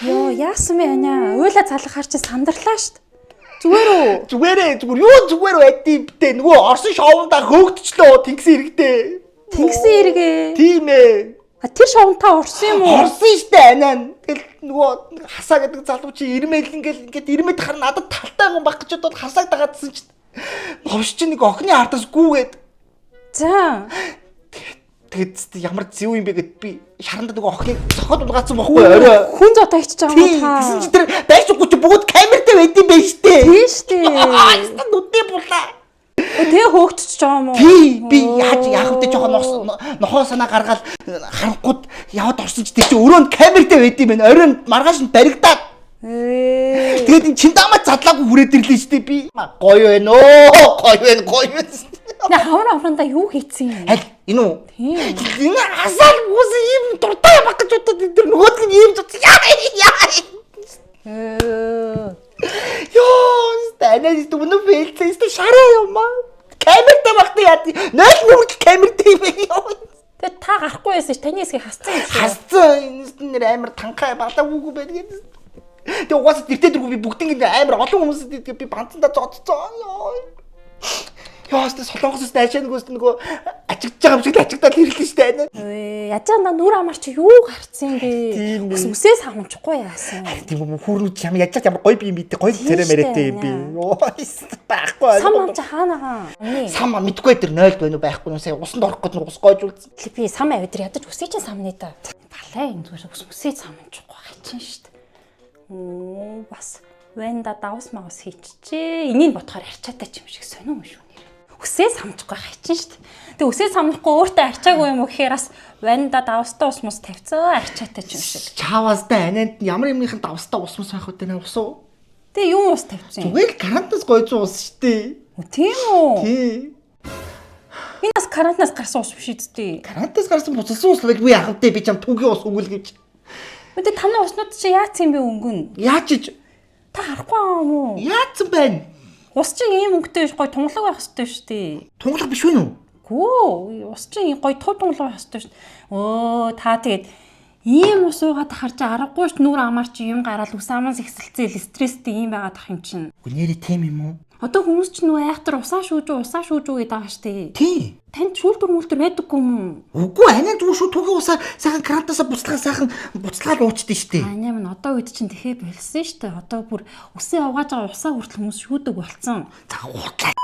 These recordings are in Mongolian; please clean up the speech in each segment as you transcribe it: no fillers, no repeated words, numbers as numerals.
Йоо, яасан бэ Аня? Уйлаа залгахаар чи сандарлаа штт. Зүгээр үү? Зүгээр юу зүгээр байдیں۔ Битээ нөгөө Орсын шоундаа хөөгдчлөө тэнгисийн иргэдээ. Тэнгисийн иргэ. Тийм ээ. Тэр шоунтаа орсон юм уу? Орсон штэ Аня. Тэгэл нөгөө хасаа гэдэг залуу чи ирмэл ингээд ирмэд харна надад талтай гон баг гэж бодоод хасааг дагаадсан штт. Новш чи нэг охины хартаас гүүгээд. За. Тэгээд ямар зэв юм бэ гэд би шаранда нөгөө охиныг цохоод улгаацсан бохгүй орой. Хүн зодоо хийчих байгаа юм та. Тэгсэн чи тэр байшгүй чи бүгд камертай байдсан байж штэ. Тийм штэ. Аста нүдээ булаа. Тэгээ хөөгдчихөж байгаа юм уу? Би яах вэ жоохон нохоо санаа гаргаад харахгүй яваад орсон ч тэр чи өрөөнд камертай байдсан байна. Оройн маргааш нь баригдаад. Тэгээд ин чиндамаа задлаагүй хүрээд ирлээ штэ би. Гоё байна оо. Гоё байна. На хаврандаа юу хийцэн юм? Аль энэ үү? Тийм. Энэ асаал бүс ийм дуртай баг гэж бодоод энэ нөгөөд нь ийм зүт Ёо, станаас дүнө бэлцээс шараа юм аа. Камертай багтаа яа. 0 камертай юм ёо. Тэгээд та гарахгүй байсан ш таны хэсгийг хасцсан юм шиг. Хасцсан энэ нэр амар танхаа балаагүй байдаг. Тэгээ угаасаа тэртээ дэргүй би бүгдийг амар олон хүмүүсэд би банцандаа зодцсон ёо. Яастаа солонгосоос найшаа нөгөө ачигдж байгаа юм шиг ачигдаад ирлээ штэ анаа. Яжаана нүр амар чи юу гарцсан бэ? Үсээс хамчихгүй яасан. Тийм юм хүүрнүүд юм яаж ямар гоё би юм битээ гоё царай мэрэтэй юм би. Йоо байхгүй. Сам ам чи хаанаа? Сам мэдгүй тэр 0 байна уу байхгүй юу сая усанд орох гэж ус гойжуулсан. Би сам авид ядаж үсээ чинь самны та. Балаа юм зүгээр үсээ самчихгүй хачин штэ. Бас вэнда давс маус хийчихээ. Энийг бодохоор арчаатай ч юм шиг сонио юм шүү. Үсээ самчихгүй хачин штт. Тэг үсээ самнахгүй өөртөө арчаагүй юм уу гэхээр бас ванда давстаа ус мус тавьцаа арчаатай ч юм шиг. Чааваастай ананд ямар юмныхан давстаа ус мус байх вэ нэ ус уу? Тэг юм ус тавьсан. Зүгээр карантинаас гойж ус штэ. Тийм үү? Тий. Энэ бас карантинаас гарсан ус биш үсттэй. Карантинаас гарсан буцалсан ус л би яахантай би чам түүгийн ус өгөл гэж. Мэдээ таны уснууд чи яац юм бэ өнгөн? Яаж ч та харахгүй юм уу? Яацсан байна? Ус чинь ийм өнгөтэй гоё тунгалаг байх хэрэгтэй шүү дээ. Тунгалаг биш үү? Гүү, ус чинь гоё тув тунгалаг байх хэрэгтэй шүү дээ. Та тэгээд ийм ус уугаад харж аргагүй ш нүр амаар чи юм гараад ус амаас ихсэлцэл стресстэй юм байгаад ах юм чинь. Гүнээрээ тийм юм уу? Одоо хүмүүс ч нөө айхтар усаа шүүж гэдэг байгаа штэ. Тий. Танд шүүлтүр мүлтүр байдаггүй юм уу? Үгүй анаа зүг шүү түүхийн усаа сайхан карантасаа буцалгаад уучдээ штэ. Анаа минь одоо үед чинь тэхээ болсон штэ. Одоо бүр усээ угааж байгаа усаа хүртэл хүмүүс шүүдэг болцсон. За хутлаа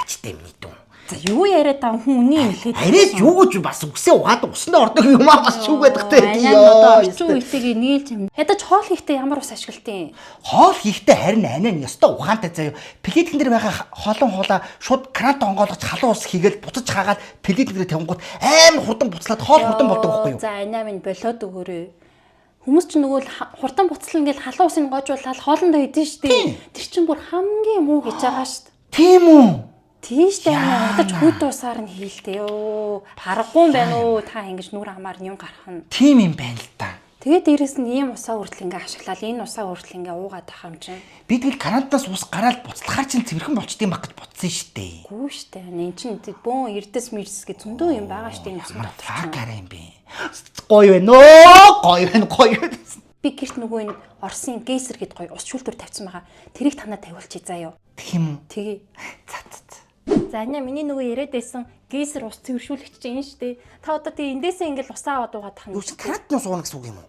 ачтай минь дүү. За юу яриад байгаа хүн үний юм хэлээд. Арайч юу гэж бас үсээ угаад уснаа ордог юм аа бас шүүгээд дагтай. Одоо орчин үетэйг нийлж юм. Ядаж хоол хийхдээ ямар ус ашиглалтын? Хоол хийхдээ харин анаа нь ёстой ухаантай заяа. Плейтэн дээр байгаа хоолон хуулаа шууд крант онгоолгож халуун ус хийгээл буцаж хаагаад плейтэн дээр тавингууд амар хурдан буцлаад хоол хурдан болдог байхгүй юу? За анаа минь болоод өгөөрэй. Хүмүүс ч нөгөө хурдан буцлал ингээл халуун усыг гоожуулаад хоолндоо идэн штэ. Тэр чинь бүр хамгийн муу гэж байгаа штэ. Тийм үү? Тийш дээ ядаж хүйт усаар нь хийлдэ ёо. Харахгүй байна уу та ингэж нүр амаар юм гарах нь. Тийм юм байна л да. Тэгээд дээрэс нь ийм усаа хүртэл ингээ ашиглаад энэ усаа хүртэл ингээ уугаад байгаа юм чинь. Би тэгэл карантинаас ус гараад буцлахаар чинь цэвэрхэн болчдсон баг гэж бодсон штэ. Гүү штэ. Энэ чинь бөөн эрдэс мэрс гэ зөндөө юм байгаа штэ энэ усмар. Факаар юм бэ. Гоё байна оо. Гоё байна. Би гэрт нөгөө энэ Орсын гейсер гэд гоё ус шүүлтүр тавьсан байгаа. Тэрийг танаа тавиулчих заа ёо. Тэг юм. Тэгээ. За анаа миний нөгөө яриад байсан гейсер ус цэвэршүүлэгч чинь штэ. Та одоо тэгээ эндээсээ ингээл усаа аваад угаад тах нь. Юу ч карантинаас уунах гэсэн үг юм уу?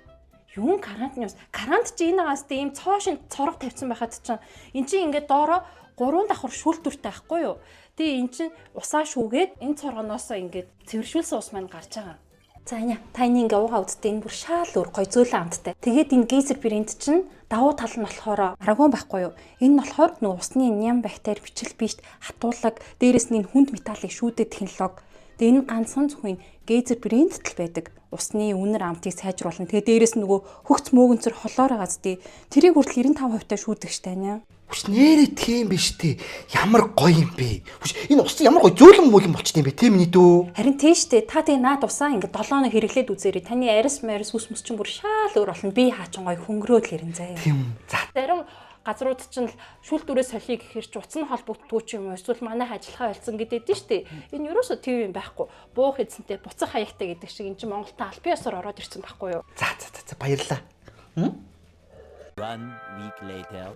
Юун карантин ус? Карант чи энэгээс тийм цоошин цорог тавьсан байхад чинь эн чинь ингээд доороо 3 давхар шүүлтүртэй байхгүй юу? Тэгээ эн чинь усаа шүүгээд энэ цоргоноос ингээд цэвэршүүлсэн ус маань гарч байгаа. За анаа таны ингээ уугаа үдтэй энэ бүр шаал өөр гоё зөөлөн амттай. Тэгээд энэ гейзер брэнд чинь давуу тал нь болохоор арагон байхгүй юу? Энэ нь болохоор нөгөө усны ням бактери бичил бишт хатуулаг, дээрэс нь энэ хүнд металлыг шүүдэг технологи. Тэгээ энэ ганцхан зөвхөн гейзер брэндт л байдаг. Усны үнэр амтыг сайжруулна. Тэгээ дээрэс нь нөгөө хөгц мөөгөнцөр холоор байгаа зү. Тэрийг хүртэл 95% та шүүдэг штэ анаа. Хүч нэрээ тийм биш те. Ямар гоё юм бэ? Хүч энэ ус ямар гоё зөөлөн мөлөн болчт юм бэ? Тийм миний дөө. Харин тийштэй. Та тэгээ наад усаа ингээ 7 хоног хэрэглээд үзээрэй. Таны арьс марьс ус мөс чинь бүр шаал өөр болно. Би хаачин гоё хөнгөрөөд л ирэн заяа. Тийм. За. Зарим газрууд чинь шүүлтүрээ солихыг гэхэр ч утасны холбогддгүй ч юм уу эсвэл манайх ажиллахаа болсон гэдэг нь штэ. Энэ юусоо тийм юм байхгүй. Буух эзэнтэй буцах хаягтай гэдэг шиг энэ чинь Монголд албан ёсоор ороод ирсэн байхгүй юу? За баярлалаа. 1 week later.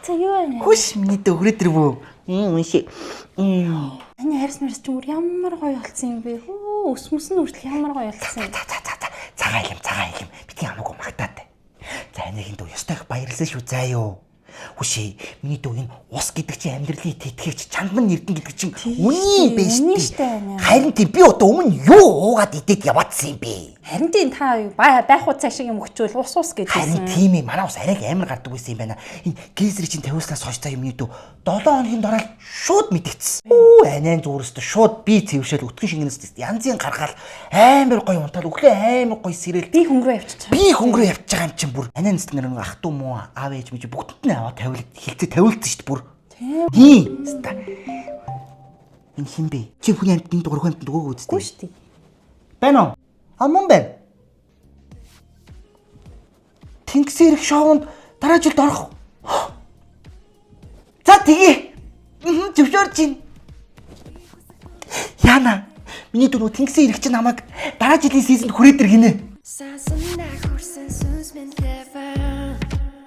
За юу вэ? Хүш миний дөө хүрээд ирвүү. Унши. Таны харс марс ч ямар гоё болсон юм бэ? Хөө өсмөс нь хүртэл ямар гоё болсон юм. Цагаан илэм. Бити хамаагүй магтаатай. За энийхэн дөө ёстой их баярлалаа шүү заа юу. Хүшээ миний дөө энэ ус гэдэг чинь амьдралын тэтгэвч чандан эрдэн гэдэг чинь үний биш дээ. Харин тийм би одоо өмнө юу уугаад идээд яваадсан юм бэ? Харин тийм та байх хуцаа шиг юм өгчөөл ус Харин гэдсэн. тийм ээ манай ус арайг амар гардаг байсан юм байна. Энэ гейзер чинь тавиулснаас хойш цаа юмний дөө 7 хоногийн дараа шууд мэдгэцсэн. Үу анаа зүрхстэй шууд би цэвэршэл өтгөн шингэнэс янзын гаргаал амар гоё унтаал өглөө амар гоё сэрэл Би хөнгөрөө явчихсан. би хөнгөрөө явж байгаа юм чинь бүр анаа нэст нэр ах トゥ муу аав ээж мэж бүгдд нь аваа тавиул хилцээ тавиулсан шүү дээ бүр. Тийм. Энэ хин бэ? Чи хүний амт энэ дуурах амт өгөөг үзтээ. Үгүй шүү дээ. Байна уу? Амун байна. Тэнгисийн ирэх шоунд дараа жилд орох. За тгий. Зөвшөөрч чинь. Яна. Миний дөрөв тэнгисийн ирэх чинь намайг дараа жилийн сизонд хүрээд ир гинэ.